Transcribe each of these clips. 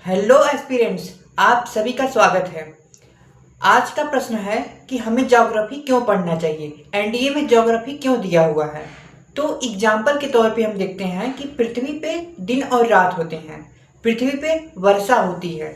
Hello aspirants, आप सभी का स्वागत है। आज का प्रश्न है कि हमें ज्योग्राफी क्यों पढ़ना चाहिए, एनडीए में ज्योग्राफी क्यों दिया हुआ है। तो एग्जाम्पल के तौर पे हम देखते हैं कि पृथ्वी पे दिन और रात होते हैं, पृथ्वी पे वर्षा होती है।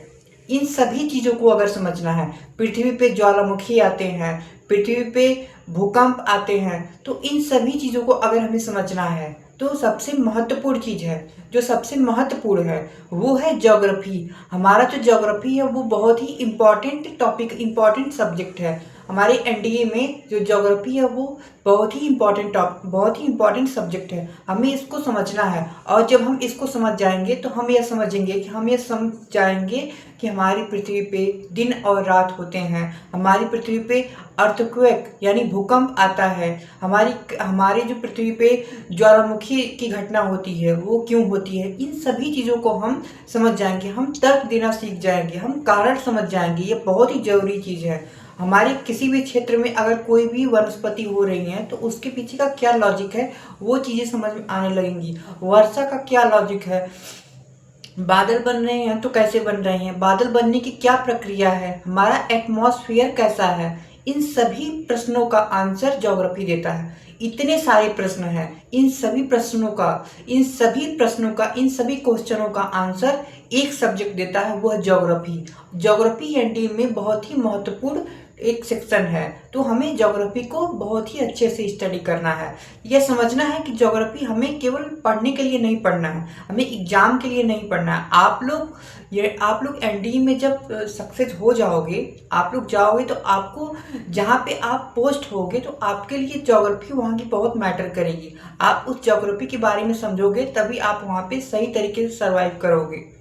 इन सभी चीज़ों को अगर समझना है, पृथ्वी पे ज्वालामुखी आते हैं, पृथ्वी पे भूकंप आते हैं, तो इन सभी चीज़ों को अगर हमें समझना है तो सबसे महत्वपूर्ण चीज़ है, जो सबसे महत्वपूर्ण है वो है ज्योग्राफी। हमारा जो ज्योग्राफी है वो बहुत ही इम्पॉर्टेंट टॉपिक, इम्पॉर्टेंट सब्जेक्ट है। हमारे एनडीए में जो ज्योग्राफी है वो बहुत ही इम्पॉर्टेंट सब्जेक्ट है। हमें इसको समझना है, और जब हम इसको समझ जाएंगे तो हम ये समझ जाएंगे कि हमारी पृथ्वी पे दिन और रात होते हैं, हमारी पृथ्वी पे अर्थक्वेक यानी भूकंप आता है, हमारी जो पृथ्वी पे ज्वालामुखी की घटना होती है वो क्यों होती है। इन सभी चीज़ों को हम समझ जाएंगे, हम तर्क देना सीख जाएंगे, हम कारण समझ जाएंगे। ये बहुत ही ज़रूरी चीज़ है। हमारे किसी भी क्षेत्र में अगर कोई भी वनस्पति हो रही है तो उसके पीछे का क्या लॉजिक है वो चीज़ें समझ में आने लगेंगी। वर्षा का क्या लॉजिक है, बादल बन रहे हैं तो कैसे बन रहे हैं, बादल बनने की क्या प्रक्रिया है, हमारा एटमॉस्फेयर कैसा है, इन सभी प्रश्नों का आंसर ज्योग्राफी देता है। इतने सारे प्रश्न हैं, इन सभी क्वेश्चनों का आंसर एक सब्जेक्ट देता है, वो है ज्योग्राफी। ज्योग्राफी एनडीए में बहुत ही महत्वपूर्ण एक सेक्शन है, तो हमें ज्योग्राफी को बहुत ही अच्छे से स्टडी करना है। यह समझना है कि ज्योग्राफी हमें केवल पढ़ने के लिए नहीं पढ़ना है, हमें एग्जाम के लिए नहीं पढ़ना है। आप लोग एनडीए में जब सक्सेस हो जाओगे, आप लोग जाओगे तो आपको जहाँ पे आप पोस्ट होगे तो आपके लिए ज्योग्राफी वहाँ की बहुत मैटर करेगी। आप उस ज्योग्राफी के बारे में समझोगे तभी आप वहाँ पे सही तरीके से सर्वाइव करोगे।